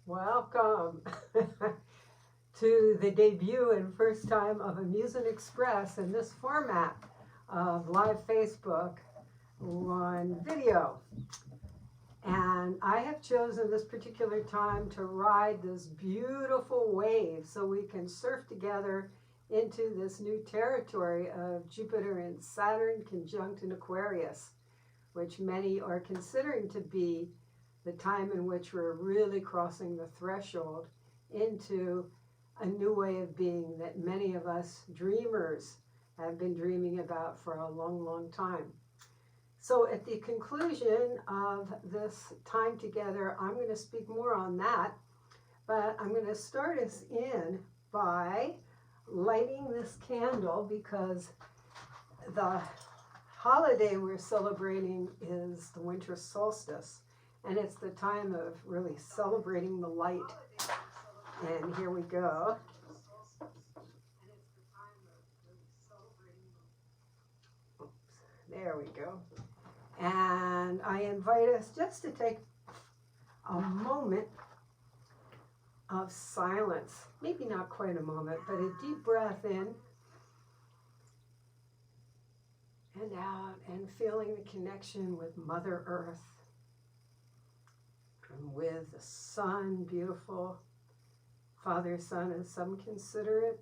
Welcome to the debut and first time of A-Muse-in Express in this format of live Facebook on video. And I have chosen this particular time to ride this beautiful wave so we can surf together into this new territory of Jupiter and Saturn conjunct in Aquarius, which many are considering to be the time in which we're really crossing the threshold into a new way of being that many of us dreamers have been dreaming about for a long, long time. So at the conclusion of this time together, I'm going to speak more on that, but I'm going to start us in by lighting this candle because the holiday we're celebrating is the winter solstice. And it's the time of really celebrating the light. And here we go. Oops, there we go. And I invite us just to take a moment of silence. Maybe not quite a moment, but a deep breath in and out, and feeling the connection with Mother Earth. And with the sun, beautiful Father, Son, as some consider it,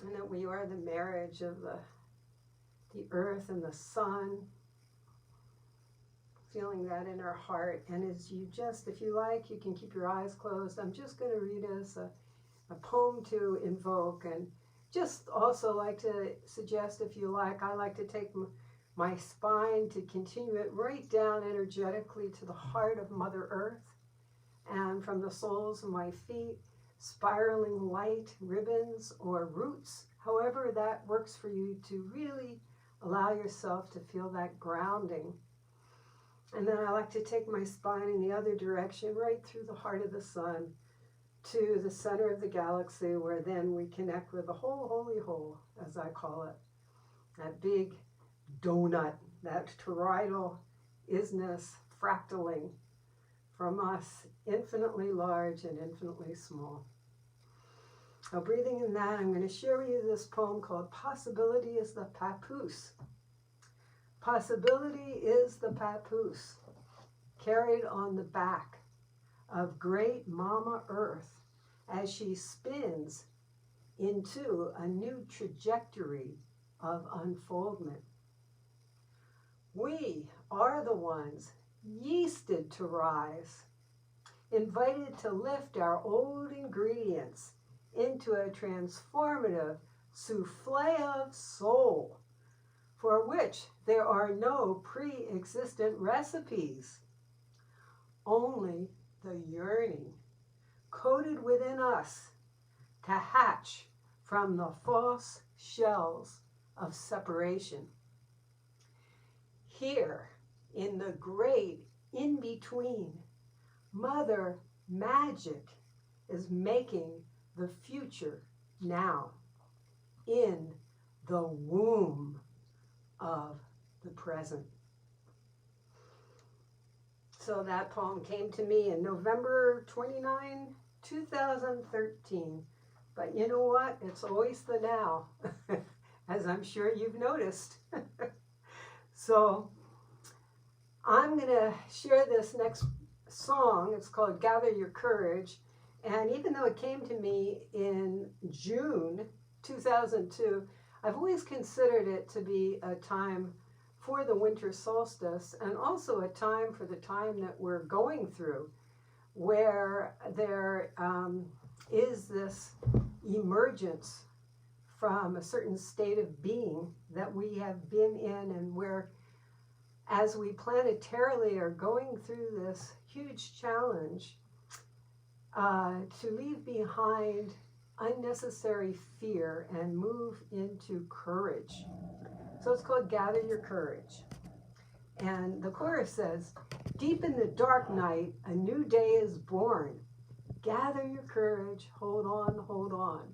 and that we are the marriage of the earth and the sun, feeling that in our heart. And as you just, if you like, you can keep your eyes closed. I'm just going to read us a poem to invoke, and just also like to suggest, if you like, I like to take my spine to continue it right down energetically to the heart of Mother Earth, and from the soles of my feet, spiraling light ribbons or roots, however that works for you, to really allow yourself to feel that grounding. And then I like to take my spine in the other direction, right through the heart of the sun, to the center of the galaxy, where then we connect with the whole holy whole, as I call it, that big donut, that toroidal isness fractaling from us, infinitely large and infinitely small. Now, breathing in that, I'm going to share with you this poem called Possibility is the Papoose. Possibility is the papoose, carried on the back of great Mama Earth as she spins into a new trajectory of unfoldment. We are the ones yeasted to rise, invited to lift our old ingredients into a transformative souffle of soul, for which there are no pre-existent recipes, only the yearning coded within us to hatch from the false shells of separation. Here, in the great in-between, Mother Magic is making the future now, in the womb of the present. So that poem came to me in November 29, 2013. But you know what? It's always the now, as I'm sure you've noticed. So I'm going to share this next song. It's called Gather Your Courage. And even though it came to me in June 2002, I've always considered it to be a time for the winter solstice, and also a time for the time that we're going through, where there is this emergence from a certain state of being that we have been in, and where, as we planetarily are going through this huge challenge, to leave behind unnecessary fear and move into courage. So it's called Gather Your Courage. And the chorus says, deep in the dark night, a new day is born. Gather your courage, hold on, hold on.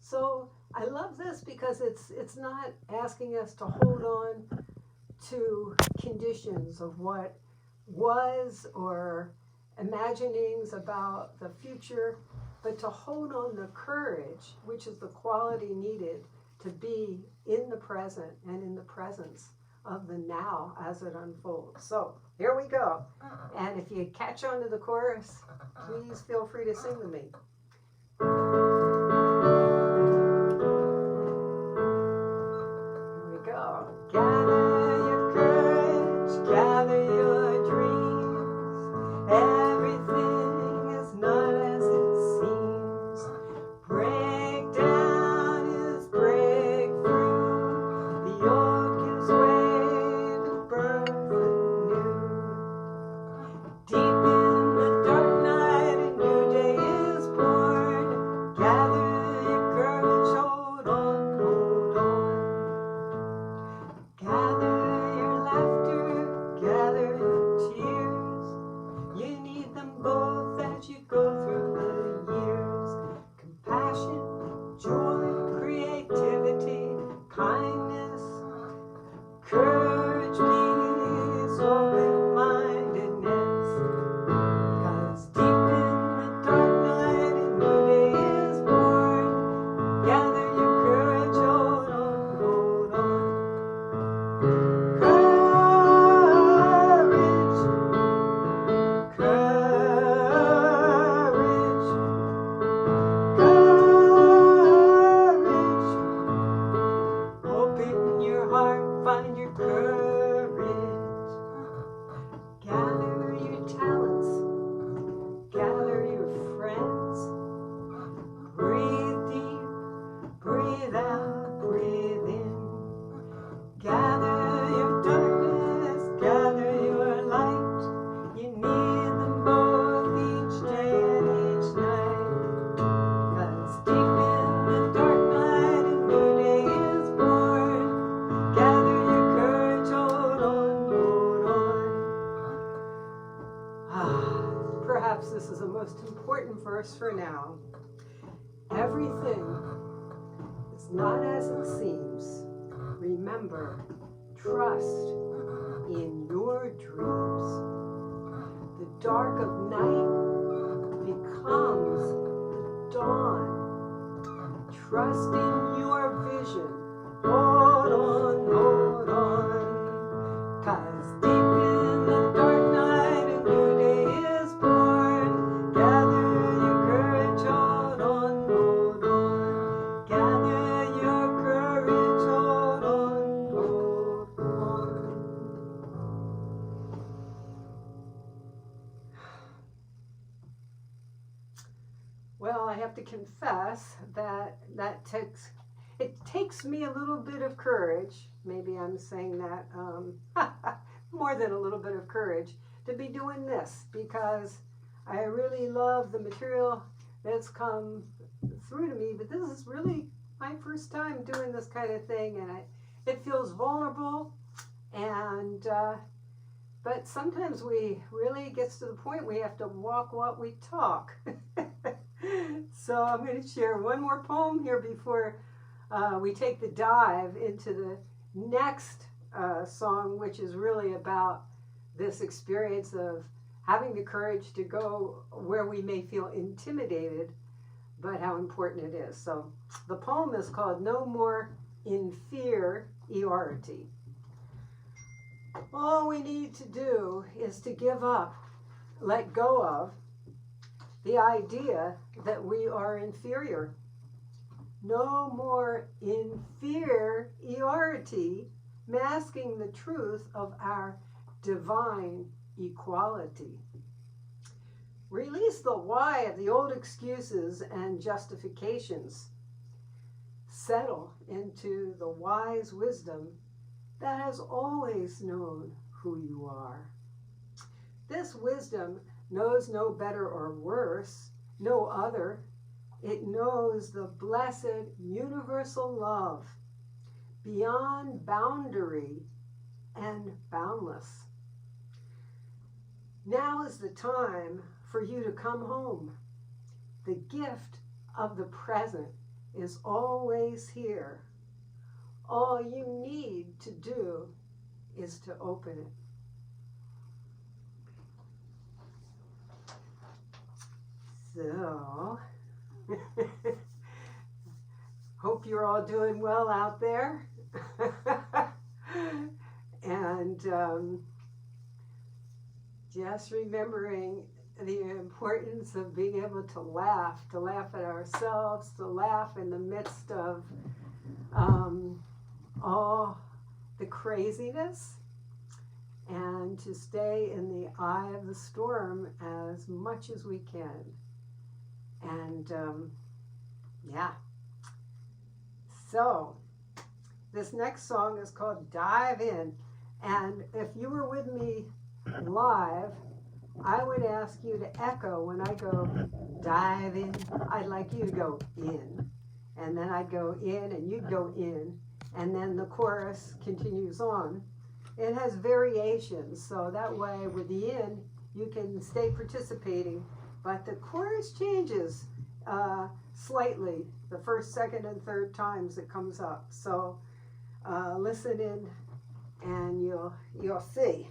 So I love this because it's not asking us to hold on to conditions of what was, or imaginings about the future, but to hold on the courage, which is the quality needed to be in the present and in the presence of the now as it unfolds. So here we go. And if you catch on to the chorus, please feel free to sing with me. Here we go. Gather your courage, gather your dreams. Everything is not as it seems. Break down is break through. The old gives way to birth anew. Deep in the dark night, a new day is born. Gather your courage, hold on, hold on. Gather your laughter, gather your tears. You need them both as you go through the years. Compassion, joy, creativity, kindness, courage, peace, open-mindedness. 'Cause deep in the dark night, a new day is born. Gather your courage, hold on, hold on. Courage, courage, open your heart, find your courage. Gather your talents, gather your friends. Breathe deep, breathe out, breathe in. Gather your darkness, gather your light. You need them both each day and each night. 'Cause deep in the dark night, a new day is born. Gather your courage, hold on, hold on. Perhaps this is the most important verse for now. Everything is not as it seems. Remember, trust in your dreams. The dark of night becomes the dawn. Trust in your vision. Hold on, hold on. 'Cause deep in the dark night, a new day is born. Gather your courage, hold on, hold on. Gather your courage, hold on, hold on. Well, I have to confess that it takes me a little bit of courage. Maybe I'm saying that more than a little bit of courage to be doing this, because I really love the material that's come through to me. But this is really my first time doing this kind of thing, and it feels vulnerable. And but sometimes we really gets to the point we have to walk what we talk. So I'm going to share one more poem here before we take the dive into the next song, which is really about this experience of having the courage to go where we may feel intimidated, but how important it is. So the poem is called No More Inferiority. All we need to do is to give up, let go of the idea that we are inferior. No more inferiority, masking the truth of our divine equality. Release the why of the old excuses and justifications. Settle into the wise wisdom that has always known who you are. This wisdom knows no better or worse, no other. It knows the blessed universal love, beyond boundary and boundless. Now is the time for you to come home. The gift of the present is always here. All you need to do is to open it. So, hope you're all doing well out there. And just remembering the importance of being able to laugh at ourselves, to laugh in the midst of all the craziness, and to stay in the eye of the storm as much as we can. And yeah. So, this next song is called Dive In. And if you were with me live, I would ask you to echo when I go dive in. I'd like you to go in. And then I'd go in and you'd go in. And then the chorus continues on. It has variations, so that way with the in, you can stay participating. But the chorus changes slightly the first, second, and third times it comes up. So listen in and you'll see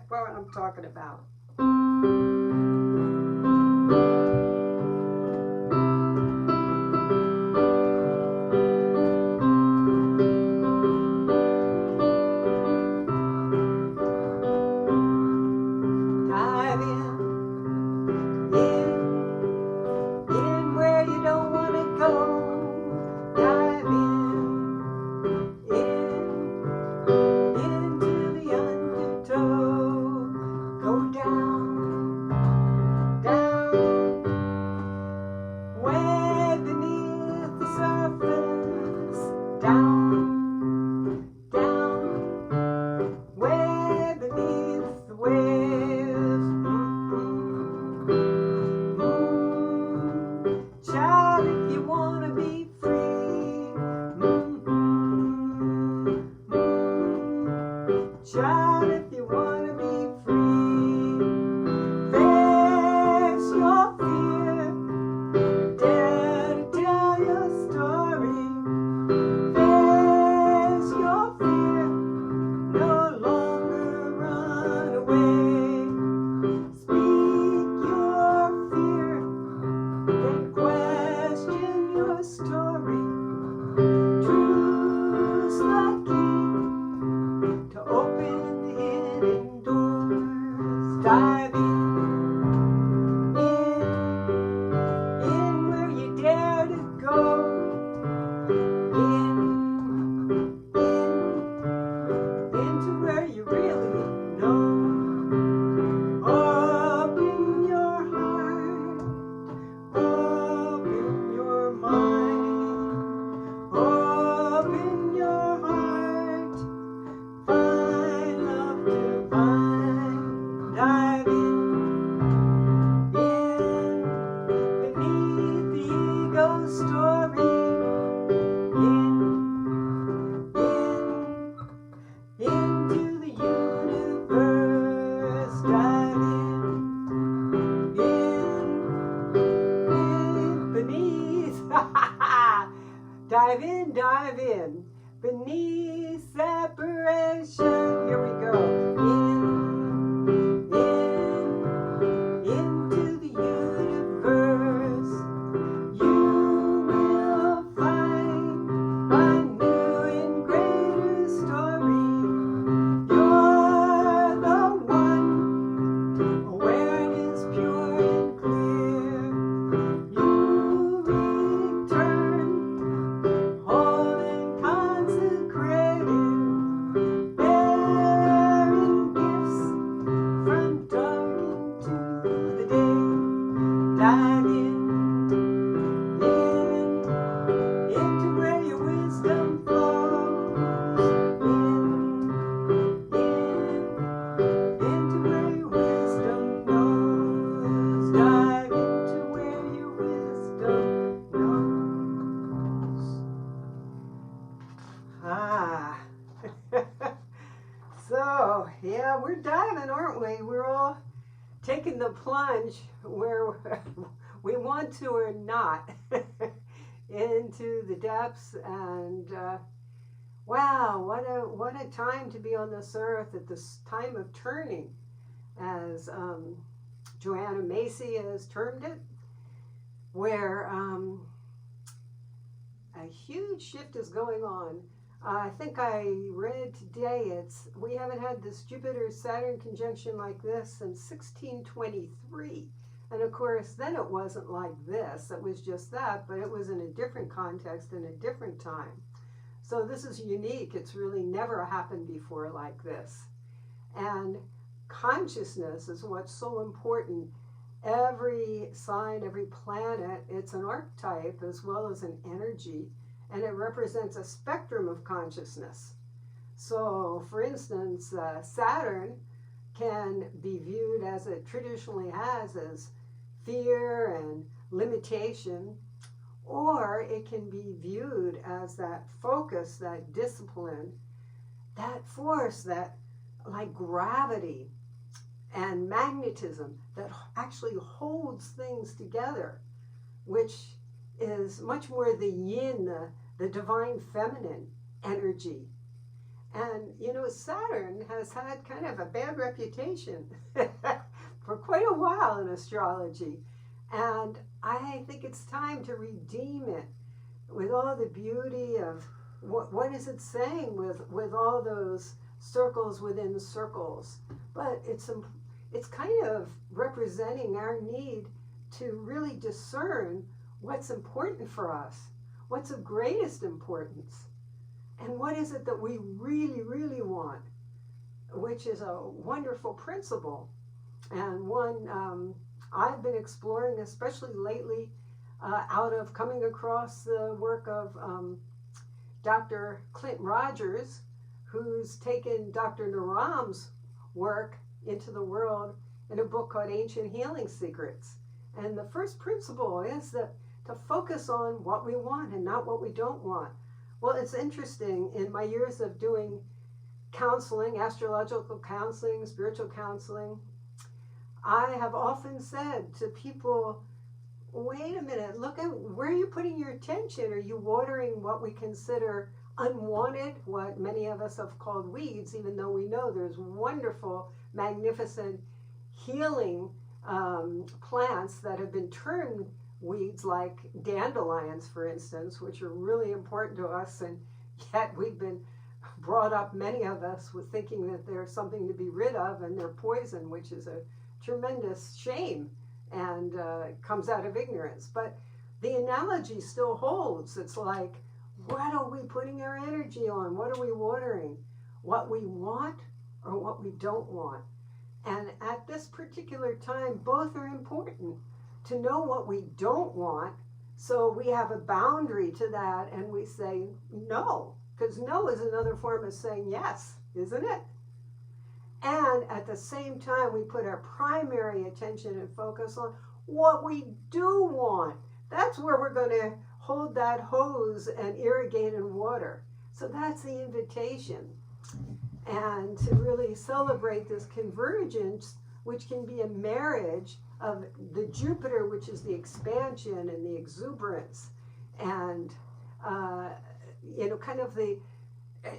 what I'm talking about. Dive in, beneath separation. Here we go. Into the universe. You will find a new and greater story. You're the one, awareness pure and clear. You return whole and consecrated, bearing gifts from dark into the day. Dive into where your wisdom flows. Into where your wisdom knows. Dive into where your wisdom knows. So, yeah, we're diving, aren't we? We're all taking the plunge where we want to or not into the depths. And wow, what a time to be on this earth at this time of turning, as Joanna Macy has termed it. where a huge shift is going on. I think I read today we haven't had this Jupiter-Saturn conjunction like this since 1623. And of course, then it wasn't like this. It was just that, but it was in a different context in a different time. So this is unique. It's really never happened before like this. And consciousness is what's so important. Every sign, every planet, it's an archetype as well as an energy, and it represents a spectrum of consciousness. So, for instance, Saturn can be viewed as it traditionally has as fear and limitation, or it can be viewed as that focus, that discipline, that force, that like gravity and magnetism that actually holds things together, which is much more the yin, the divine feminine energy. And, you know, Saturn has had kind of a bad reputation for quite a while in astrology. And I think it's time to redeem it with all the beauty of what is it saying with all those circles within circles. But it's kind of representing our need to really discern what's important for us, what's of greatest importance, and what is it that we really, really want, which is a wonderful principle, and one I've been exploring, especially lately, out of coming across the work of Dr. Clint Rogers, who's taken Dr. Naram's work into the world in a book called Ancient Healing Secrets. And the first principle is that to focus on what we want and not what we don't want. Well, it's interesting, in my years of doing counseling, astrological counseling, spiritual counseling, I have often said to people, wait a minute, look at where are you putting your attention? Are you watering what we consider unwanted, what many of us have called weeds, even though we know there's wonderful, magnificent healing plants that have been turned weeds, like dandelions, for instance, which are really important to us, and yet we've been brought up, many of us, with thinking that they're something to be rid of, and they're poison, which is a tremendous shame, and comes out of ignorance. But the analogy still holds. It's like, what are we putting our energy on? What are we watering? What we want or what we don't want? And at this particular time, both are important. To know what we don't want, so we have a boundary to that, and we say no, because no is another form of saying yes, isn't it? And at the same time, we put our primary attention and focus on what we do want. That's where we're going to hold that hose and irrigate and water. So that's the invitation. And to really celebrate this convergence, which can be a marriage of the Jupiter, which is the expansion and the exuberance, and you know, kind of the,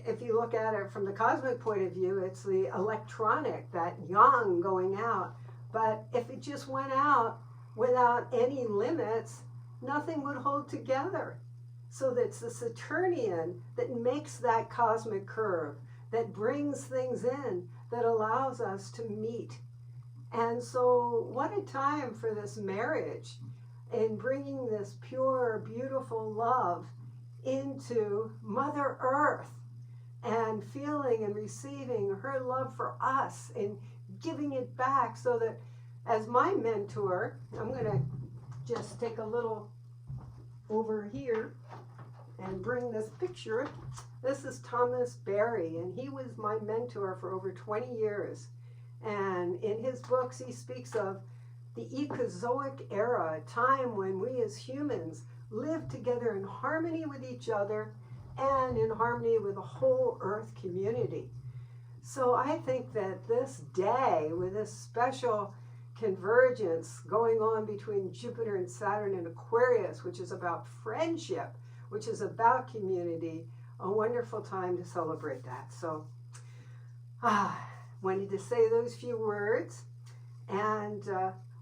if you look at it from the cosmic point of view, it's the electronic, that yang going out. But if it just went out without any limits, nothing would hold together. So that's the Saturnian that makes that cosmic curve, that brings things in, that allows us to meet. And so what a time for this marriage in bringing this pure, beautiful love into Mother Earth and feeling and receiving her love for us and giving it back, so that as my mentor, I'm going to just take a little over here and bring this picture. This is Thomas Berry, and he was my mentor for over 20 years. And in his books, he speaks of the Ecozoic Era, a time when we as humans live together in harmony with each other and in harmony with the whole Earth community. So I think that this day, with this special convergence going on between Jupiter and Saturn and Aquarius, which is about friendship, which is about community, a wonderful time to celebrate that. So, wanted to say those few words, and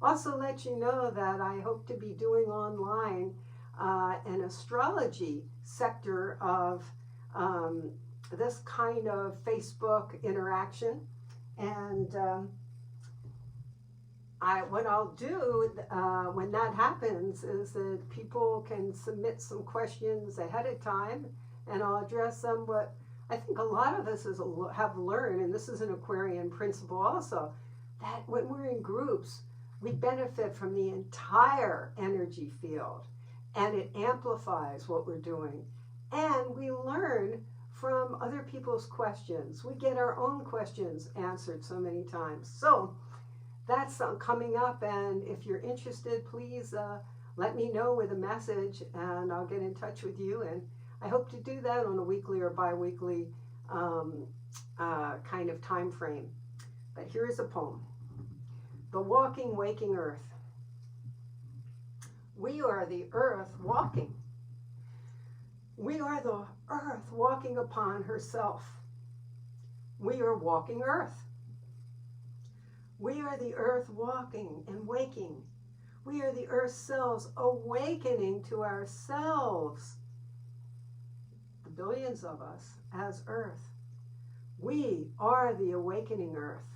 Also let you know that I hope to be doing online an astrology sector of this kind of Facebook interaction. And what I'll do when that happens is that people can submit some questions ahead of time, and I'll address them. But I think a lot of us have learned, and this is an Aquarian principle also, that when we're in groups, we benefit from the entire energy field, and it amplifies what we're doing. And we learn from other people's questions. We get our own questions answered so many times. So that's coming up, and if you're interested, please let me know with a message, and I'll get in touch with you. And I hope to do that on a weekly or bi-weekly kind of time frame. But here is a poem. The Walking, Waking Earth. We are the earth walking. We are the earth walking upon herself. We are walking earth. We are the earth walking and waking. We are the earth cells awakening to ourselves. The billions of us as earth. We are the awakening earth.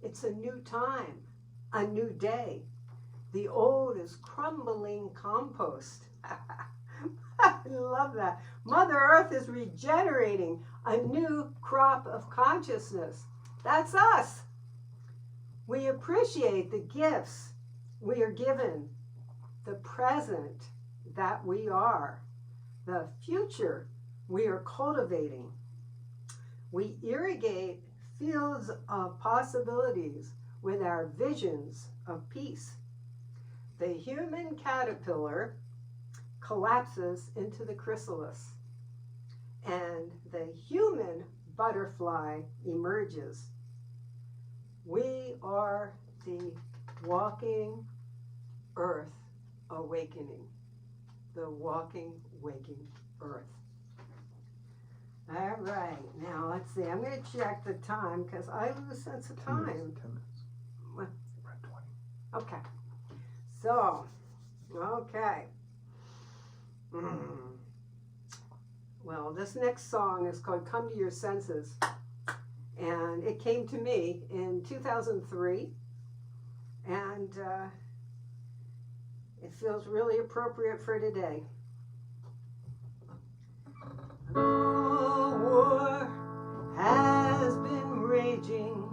It's a new time, a new day. The old is crumbling compost. I love that. Mother Earth is regenerating a new crop of consciousness. That's us. We appreciate the gifts we are given, the present that we are, the future we are cultivating. We irrigate fields of possibilities with our visions of peace. The human caterpillar collapses into the chrysalis, and the human butterfly emerges. We are the walking earth awakening, the walking, waking earth. All right, now let's see. I'm going to check the time because I lose sense of time. 10 minutes. What? We're at 20. Okay. So, okay. Well, this next song is called Come to Your Senses. And it came to me in 2003. And it feels really appropriate for today. The war has been raging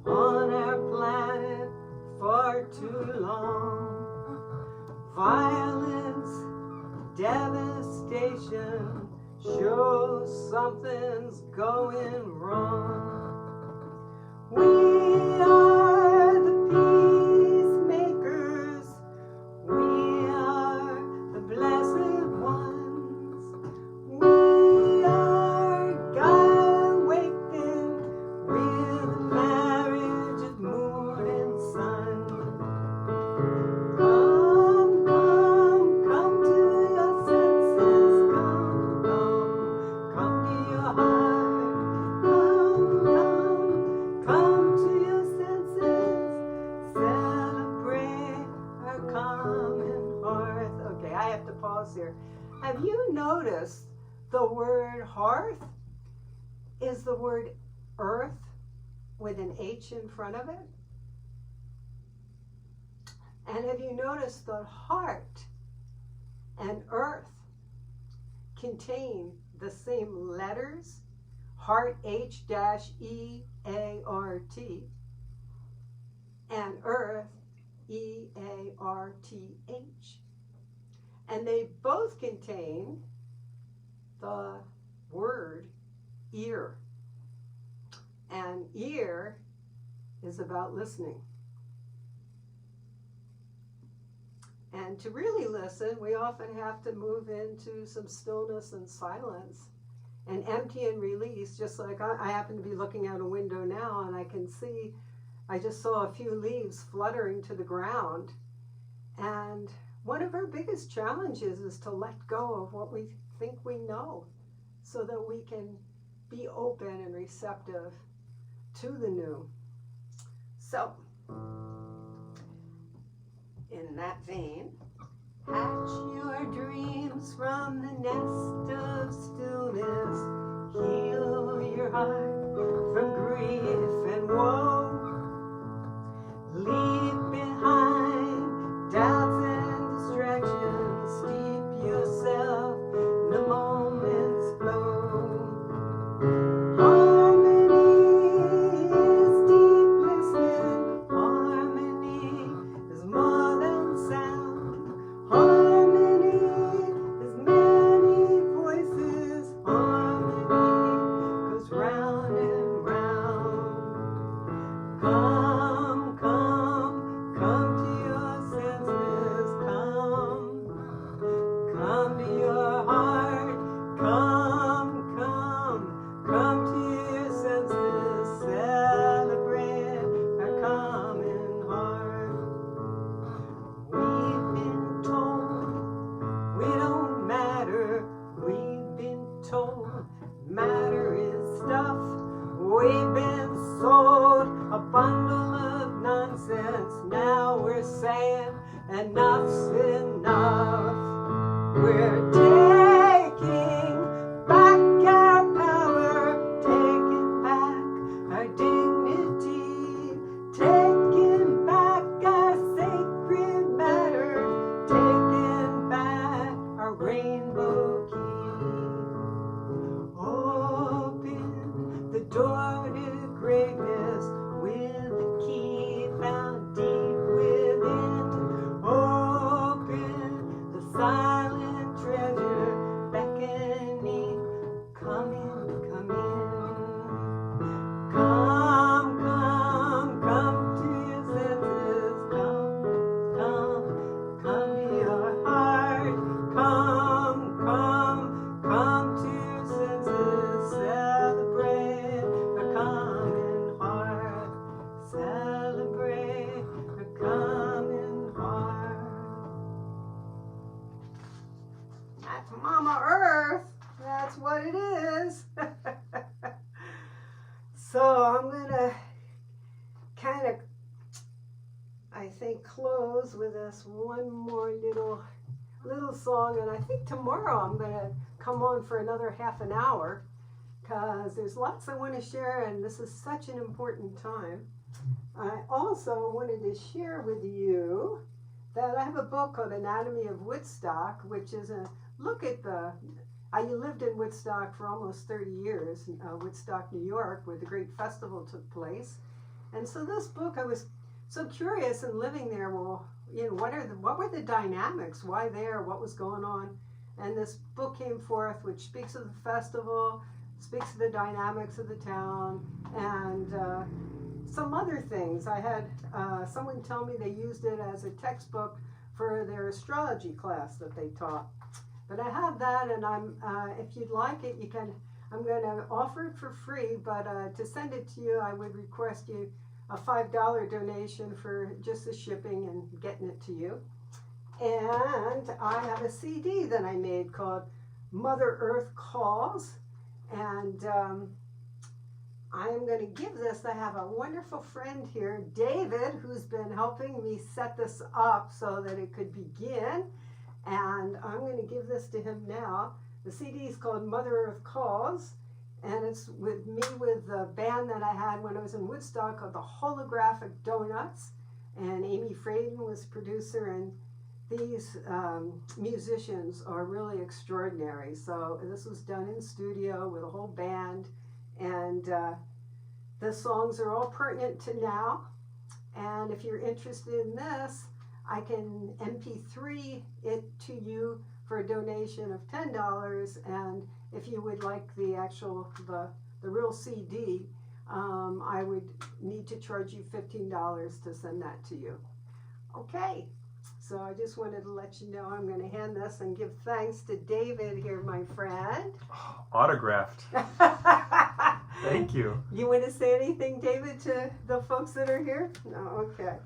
on our planet for too long. Violence, devastation shows something's going wrong. We are the peacemakers. We are the blessed ones. We are God awakened with the marriage of moon and sun. Come to your senses. Come to your heart. Come to your senses. Celebrate our common hearth. Okay, I have to pause here. Have you noticed the word hearth is the word earth with an H in front of it? And have you noticed the heart and earth contain the same letters? Heart, H-E-A-R-T, and earth, E-A-R-T-H. And they both contain the word ear. And ear is about listening. And to really listen, we often have to move into some stillness and silence and empty and release, just like I happen to be looking out a window now and I can see, I just saw a few leaves fluttering to the ground. And one of our biggest challenges is to let go of what we think we know so that we can be open and receptive to the new. So, in that vein, hatch your dreams from the nest of stillness. Heal your heart from grief and woe. Leave behind doubts and distractions. Steep yourself in the moment's flow. Harmony is deep listening. Harmony is more than sound. Harmony is many voices. Harmony goes round and round. Come, come, come to your senses. Come to your heart. Come to your senses. Celebrate our common heart. We've been told we don't matter. We've been told matter is stuff. We've been sold a bundle of nonsense. Now we're saying enough's enough. We're taking back our power, taking back our dignity, taking back our sacred matter, taking back our rainbow key. Open the door to greatness with the key found deep within. Open the silent treasure beckoning. Come in, come in. Come, come, come to your senses. Come to your heart. Come to your senses. Celebrate a common heart. Celebrate a common heart. That's Mama Earth. That's what it is. So I'm going to kind of, I think, close with this one more little song. And I think tomorrow I'm going to come on for another half an hour because there's lots I want to share, and this is such an important time. I also wanted to share with you that I have a book called Anatomy of Woodstock, which is a look at I lived in Woodstock for almost 30 years, Woodstock, New York, where the great festival took place. And so this book, I was so curious in living there. Well, you know, what were the dynamics? Why there? What was going on? And this book came forth, which speaks of the festival, speaks of the dynamics of the town, and some other things. I had someone tell me they used it as a textbook for their astrology class that they taught. But I have that, and if you'd like it, you can. I'm going to offer it for free, but to send it to you, I would request you a $5 donation for just the shipping and getting it to you. And I have a CD that I made called Mother Earth Calls, and I am going to give this. I have a wonderful friend here, David, who's been helping me set this up so that it could begin. And I'm going to give this to him now. The CD is called Mother Earth Calls, and it's with me with the band that I had when I was in Woodstock called the Holographic Donuts, and Amy Fraden was producer, and these musicians are really extraordinary. So this was done in studio with a whole band, and the songs are all pertinent to now. And if you're interested in this, I can MP3 it to you for a donation of $10, and if you would like the real CD, I would need to charge you $15 to send that to you. Okay, so I just wanted to let you know I'm going to hand this and give thanks to David here, my friend. Autographed. Thank you. You want to say anything, David, to the folks that are here? No, okay.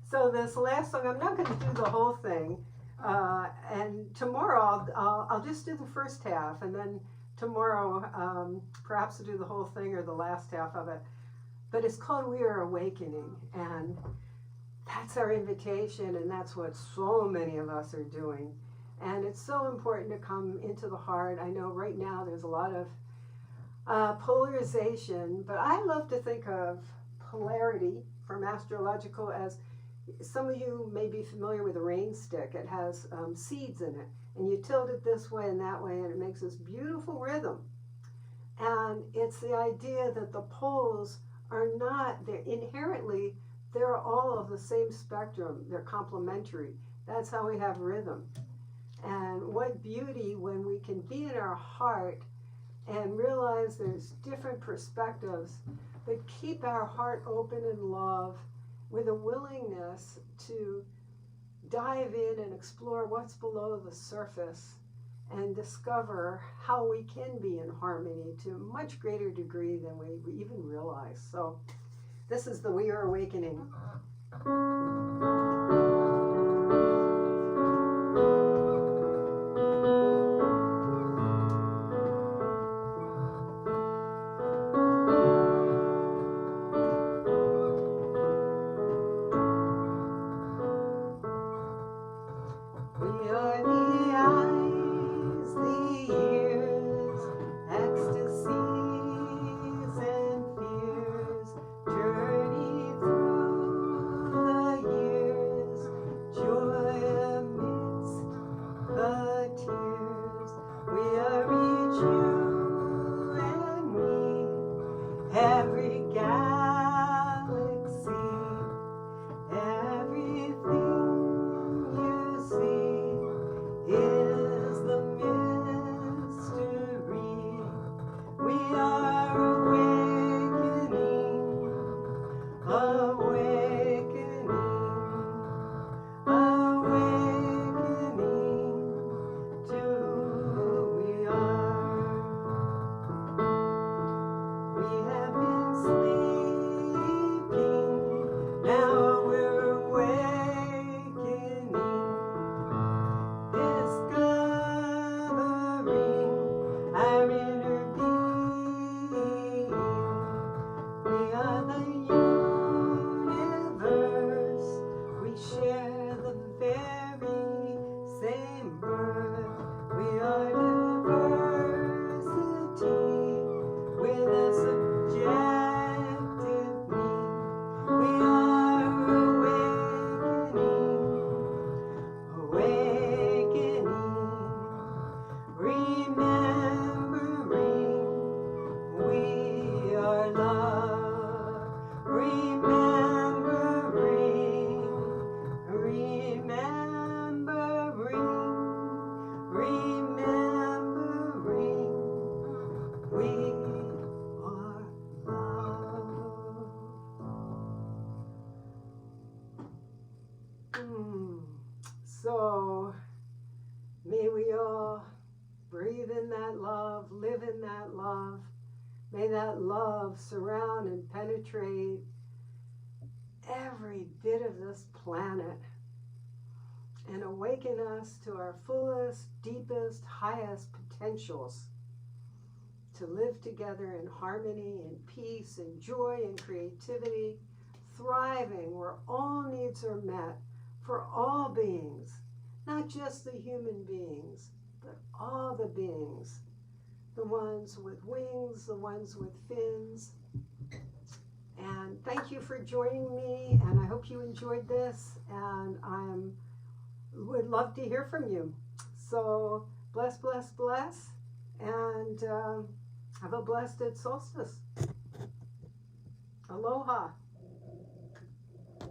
So this last song, I'm not going to do the whole thing, and tomorrow I'll just do the first half, and then tomorrow perhaps I'll do the whole thing or the last half of it. But it's called We Are Awakening, and that's our invitation, and that's what so many of us are doing. And it's so important to come into the heart. I know right now there's a lot of polarization, but I love to think of polarity from astrological as, some of you may be familiar with a rain stick. It has seeds in it, and you tilt it this way and that way, and it makes this beautiful rhythm. And it's the idea that the poles are not, they're all of the same spectrum. They're complementary. That's how we have rhythm. And what beauty when we can be in our heart and realize there's different perspectives, but keep our heart open in love with a willingness to dive in and explore what's below the surface and discover how we can be in harmony to a much greater degree than we even realize. So this is the We Are Awakening. So may we all breathe in that love, live in that love. May that love surround and penetrate every bit of this planet and awaken us to our fullest, deepest, highest potentials to live together in harmony and peace and joy and creativity, thriving where all needs are met for all beings, not just the human beings, but all the beings, the ones with wings, the ones with fins. And thank you for joining me, and I hope you enjoyed this, and would love to hear from you. So bless, bless, bless, and have a blessed solstice. Aloha.